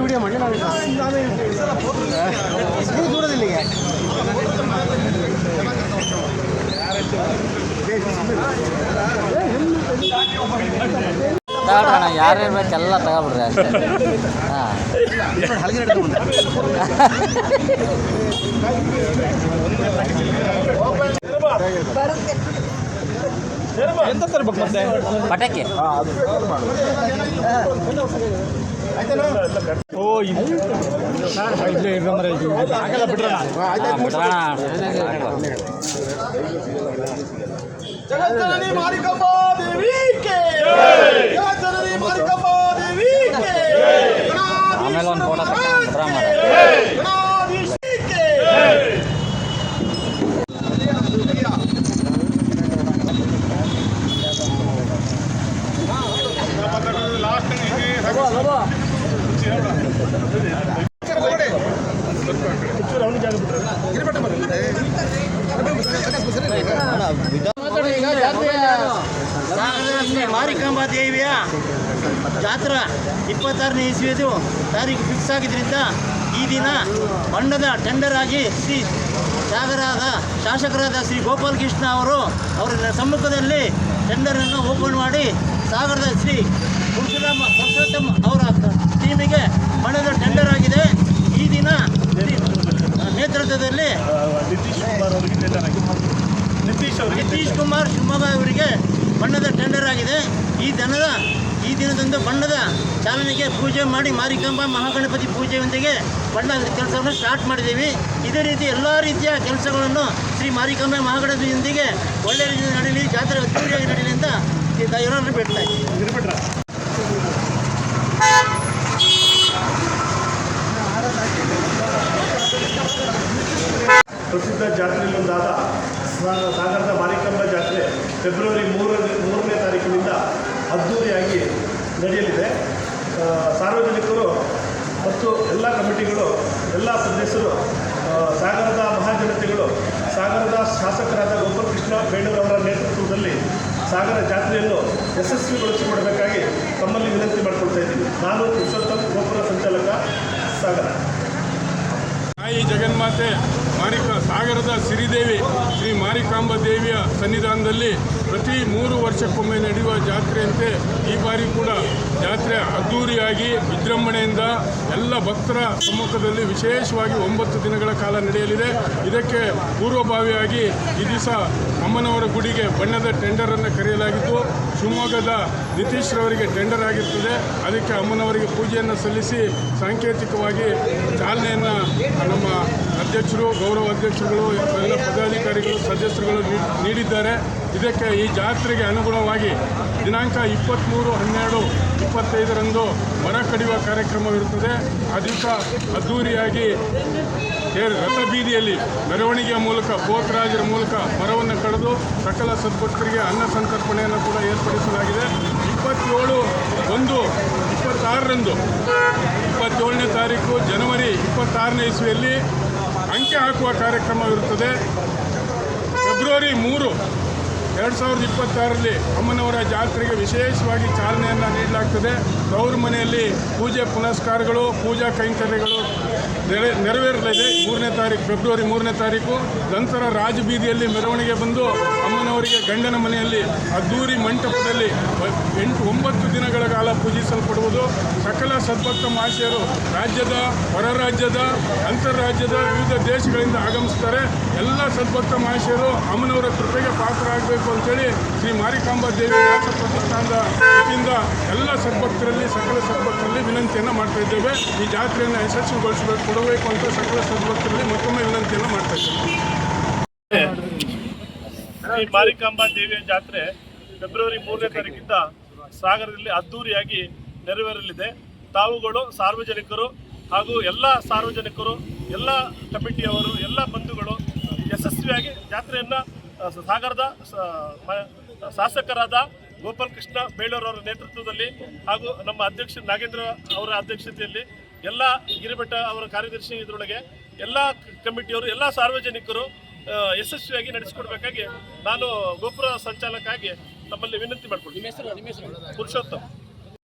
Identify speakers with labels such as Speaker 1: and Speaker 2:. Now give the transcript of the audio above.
Speaker 1: Video ಮಾಡಿ ದೂರದಿಲ್ಲಿಗೆ
Speaker 2: ತಗೊಳ್ರಣ ಯಾರ್ಯಾರು ಬೇಕೆಲ್ಲ ತಗೊಬಿಡ್ರಿ ಅಷ್ಟೇ. ಹಾಂ
Speaker 1: ಎಂತ ತರ್ಬೇಕು ಮತ್ತೆ
Speaker 2: ಪಟಾಕಿ
Speaker 1: ಓ ಇಲ್ಲೇ ಆಗಲ್ಲ ಬಿಡ್ರಣ ಜಗಜ್ಜನನಿ ಮಾರಿಕಾಂಬಾ ದೇವಿಗೆ ಜಗಜ್ಜನನಿ ಮಾರಿಕಾಂಬಾ ದೇವಿಗೆ
Speaker 2: ಆಮೇಲೆ ಒಂದು ಫೋಟೋ ತಗೊಂಡ್ರ
Speaker 3: ಮಾರಿಕಾಂಬಾ ದೇವಿಯ ಜಾತ್ರಾ 26ನೇ ಇಸ್ವಿಯದು ತಾರೀಕು ಫಿಕ್ಸ್ ಆಗಿದ್ದರಿಂದ ಈ ದಿನ ಬಣ್ಣದ ಟೆಂಡರ್ ಆಗಿ ಶ್ರೀ ಸಾಗರದ ಶಾಸಕರಾದ ಶ್ರೀ ಗೋಪಾಲ್ ಕೃಷ್ಣ ಅವರು ಅವರ ಸಮ್ಮುಖದಲ್ಲಿ ಟೆಂಡರನ್ನು ಓಪನ್ ಮಾಡಿ ಸಾಗರದ ಶ್ರೀ ಪುರುಷೋತ್ತಮ ಅವರ ಟೀಮಿಗೆ ಬಣ್ಣದ ಟೆಂಡರ್ ಆಗಿದೆ. ಈ ದಿನ ನೇತೃತ್ವದಲ್ಲಿ ನಿತೀಶ್ ಕುಮಾರ್ ಶಿವಮೊಗ್ಗ ಅವರಿಗೆ ಬಣ್ಣದ ಟೆಂಡರ್ ಆಗಿದೆ. ಈ ದಿನದಂದು ಬಣ್ಣದ ಚಾಲನೆಗೆ ಪೂಜೆ ಮಾಡಿ ಮಾರಿಕಾಂಬಾ ಮಹಾಗಣಪತಿ ಪೂಜೆಯೊಂದಿಗೆ ಬಣ್ಣದ ಕೆಲಸವನ್ನು ಸ್ಟಾರ್ಟ್ ಮಾಡಿದ್ದೀವಿ. ಇದೇ ರೀತಿ ಎಲ್ಲ ರೀತಿಯ ಕೆಲಸಗಳನ್ನು ಶ್ರೀ ಮಾರಿಕಾಂಬಾ ಮಹಾಗಣಪತಿಯೊಂದಿಗೆ ಒಳ್ಳೆಯ ರೀತಿಯಲ್ಲಿ ನಡೀಲಿ, ಜಾತ್ರೆ ಅದ್ದೂರಿಯಾಗಿ ನಡೀಲಿ ಅಂತ ಎಲ್ಲರನ್ನು ಬಿಡ್ತಾ ಇದ್ದೀವಿ.
Speaker 4: ಪ್ರಸಿದ್ಧ ಜಾತ್ರೆಯಲ್ಲೊಂದಾದ ಸಾಗರದ ಮಾರಿಕಾಂಬಾ ಜಾತ್ರೆ ಫೆಬ್ರವರಿ 3ನೇ ತಾರೀಕಿನಿಂದ ಅದ್ದೂರಿಯಾಗಿ ನಡೆಯಲಿದೆ. ಸಾರ್ವಜನಿಕರು ಮತ್ತು ಎಲ್ಲ ಕಮಿಟಿಗಳು, ಎಲ್ಲ ಸದಸ್ಯರು, ಸಾಗರದ ಮಹಾಜನತೆಗಳು, ಸಾಗರದ ಶಾಸಕರಾದ ಗೋಪಾಲಕೃಷ್ಣ ಬೇಳೂರವರ ನೇತೃತ್ವದಲ್ಲಿ ಸಾಗರ ಜಾತ್ರೆಯನ್ನು ಯಶಸ್ವಿಗೊಳಿಸಿಕೊಡಬೇಕಾಗಿ ತಮ್ಮಲ್ಲಿ ವಿನಂತಿ ಮಾಡಿಕೊಳ್ತಾ ಇದ್ದೀನಿ. ನಾನು ಪುರುಷೋತ್ತಮ್, ಗೋಪುರ ಸಂಚಾಲಕ, ಸಾಗರ.
Speaker 5: ತಾಯಿ ಜಗನ್ಮಾತೆ ಸಾಗರದ ಸಿರಿದೇವಿ ಶ್ರೀ ಮಾರಿಕಾಂಬಾ ದೇವಿಯ ಸನ್ನಿಧಾನದಲ್ಲಿ ಪ್ರತಿ 3 ವರ್ಷಕ್ಕೊಮ್ಮೆ ನಡೆಯುವ ಜಾತ್ರೆಯಂತೆ ಈ ಬಾರಿ ಕೂಡ ಜಾತ್ರೆ ಅದ್ದೂರಿಯಾಗಿ ವಿಜೃಂಭಣೆಯಿಂದ ಎಲ್ಲ ಭಕ್ತರ ಸಮ್ಮುಖದಲ್ಲಿ ವಿಶೇಷವಾಗಿ 9 ದಿನಗಳ ಕಾಲ ನಡೆಯಲಿದೆ. ಇದಕ್ಕೆ ಪೂರ್ವಭಾವಿಯಾಗಿ ಈ ದಿವಸ ಅಮ್ಮನವರ ಗುಡಿಗೆ ಬಣ್ಣದ ಟೆಂಡರನ್ನು ಕರೆಯಲಾಗಿದ್ದು, ಶಿವಮೊಗ್ಗದ ನಿತೀಶ್ ರವರಿಗೆ ಟೆಂಡರ್ ಆಗಿರ್ತದೆ. ಅದಕ್ಕೆ ಅಮ್ಮನವರಿಗೆ ಪೂಜೆಯನ್ನು ಸಲ್ಲಿಸಿ ಸಾಂಕೇತಿಕವಾಗಿ ಚಾಲನೆಯನ್ನು ನಮ್ಮ ಅಧ್ಯಕ್ಷರು, ಗೌರವ ಅಧ್ಯಕ್ಷರುಗಳು, ಎಲ್ಲ ಪದಾಧಿಕಾರಿಗಳು, ಸದಸ್ಯರುಗಳು ನೀಡಿದ್ದಾರೆ. ಇದಕ್ಕೆ ಈ ಜಾತ್ರೆಗೆ ಅನುಗುಣವಾಗಿ ದಿನಾಂಕ 23/12/25ರಂದು ಮರ ಕಡಿಯುವ ಕಾರ್ಯಕ್ರಮವಿರುತ್ತದೆ. ಆ ದಿವಸ ಅದ್ದೂರಿಯಾಗಿ ರಥಬೀದಿಯಲ್ಲಿ ಮೆರವಣಿಗೆಯ ಮೂಲಕ ಗೋತ್ರಾಜರ ಮೂಲಕ ಮರವನ್ನು ಕಡಿದು ಸಕಲ ಸದ್ಭಕ್ತರಿಗೆ ಅನ್ನ ಸಂತರ್ಪಣೆಯನ್ನು ಕೂಡ ಏರ್ಪಡಿಸಲಾಗಿದೆ. 27/1/26ರಂದು 27ನೇ ತಾರೀಕು ಜನವರಿ 26ನೇ ಇಸ್ವಿಯಲ್ಲಿ ಅಂಕೆ ಹಾಕುವ ಕಾರ್ಯಕ್ರಮವಿರುತ್ತದೆ. ಫೆಬ್ರವರಿ 3, 2026ರಲ್ಲಿ ಅಮ್ಮನವರ ಜಾತ್ರೆಗೆ ವಿಶೇಷವಾಗಿ ಚಾಲನೆಯನ್ನು ನೀಡಲಾಗ್ತದೆ. ತವರು ಮನೆಯಲ್ಲಿ ಪೂಜೆ ಪುನಸ್ಕಾರಗಳು, ಪೂಜಾ ಕೈಂಕರ್ಯಗಳು ನೆರವೇರಲಿದೆ. ಫೆಬ್ರವರಿ 3ನೇ ತಾರೀಕು. ನಂತರ ರಾಜಬೀದಿಯಲ್ಲಿ ಮೆರವಣಿಗೆ ಬಂದು ಅಮ್ಮನವರಿಗೆ ಗಂಡನ ಮನೆಯಲ್ಲಿ ಅದ್ದೂರಿ ಮಂಟಪದಲ್ಲಿ 9 ದಿನಗಳ ಕಾಲ ಪೂಜಿಸಲ್ಪಡುವುದು. ಸಕಲ ಸದ್ಭಕ್ತ ಮಹಾಶಯರು ರಾಜ್ಯದ, ಹೊರ ರಾಜ್ಯದ, ಅಂತರ್ರಾಜ್ಯದ ವಿವಿಧ ದೇಶಗಳಿಂದ ಆಗಮಿಸ್ತಾರೆ. ಎಲ್ಲ ಸದ್ಭಕ್ತ ಮಹಾಶಯರು ಅಮ್ಮನವರ ಕೃಪೆಗೆ ಪಾತ್ರರಾಗಬೇಕು ಅಂತೇಳಿ ಶ್ರೀ ಮಾರಿಕಾಂಬಾ ದೇವಿ ವ್ಯಾಸ ಪ್ರತಿಷ್ಠಾನದ ವತಿಯಿಂದ ಎಲ್ಲ ಸದ್ಭಕ್ತರಲ್ಲಿ, ಸಕಲ ಸದ್ಭಕ್ತರಲ್ಲಿ ವಿನಂತಿಯನ್ನು ಮಾಡ್ತಾ ಇದ್ದೇವೆ. ಈ ಜಾತ್ರೆಯನ್ನು ಕೊಡಬೇಕು ಅಂತ ಸಕಲ ಸದ್ಭಕ್ತರಲ್ಲಿ ಮತ್ತೊಮ್ಮೆ ವಿನಂತಿಯನ್ನು ಮಾಡ್ತಾ ಇದ್ದೇವೆ.
Speaker 4: ಈ ಮಾರಿಕಾಂಬಾ ದೇವಿಯ ಜಾತ್ರೆ ಫೆಬ್ರವರಿ 3ನೇ ತಾರೀಕಿಂದ ಸಾಗರದಲ್ಲಿ ಅದ್ದೂರಿಯಾಗಿ ನೆರವೇರಲಿದೆ. ತಾವುಗಳು ಸಾರ್ವಜನಿಕರು ಹಾಗೂ ಎಲ್ಲ ಸಾರ್ವಜನಿಕರು, ಎಲ್ಲ ಕಮಿಟಿಯವರು, ಎಲ್ಲ ಬಂಧುಗಳು ಯಶಸ್ವಿಯಾಗಿ ಜಾತ್ರೆಯನ್ನು ಸಾಗರದ ಶಾಸಕರಾದ ಗೋಪಾಲಕೃಷ್ಣ ಬೇಳೂರವರ ನೇತೃತ್ವದಲ್ಲಿ ಹಾಗೂ ನಮ್ಮ ಅಧ್ಯಕ್ಷ ನಾಗೇಂದ್ರ ಅವರ ಅಧ್ಯಕ್ಷತೆಯಲ್ಲಿ, ಎಲ್ಲ ಗಿರಿಬೆಟ್ಟ ಅವರ ಕಾರ್ಯದರ್ಶಿ ಇದರೊಳಗೆ ಎಲ್ಲ ಕಮಿಟಿಯವರು, ಎಲ್ಲ ಸಾರ್ವಜನಿಕರು ಯಶಸ್ವಿಯಾಗಿ ನಡೆಸಿಕೊಡ್ಬೇಕಾಗಿ ನಾನು ಗೋಪುರ ಸಂಚಾಲಕ ಆಗಿ ತಮ್ಮಲ್ಲಿ ವಿನಂತಿ ಮಾಡಿಕೊಡ್ತೀನಿ. ಪುರುಷೋತ್ತಮ್.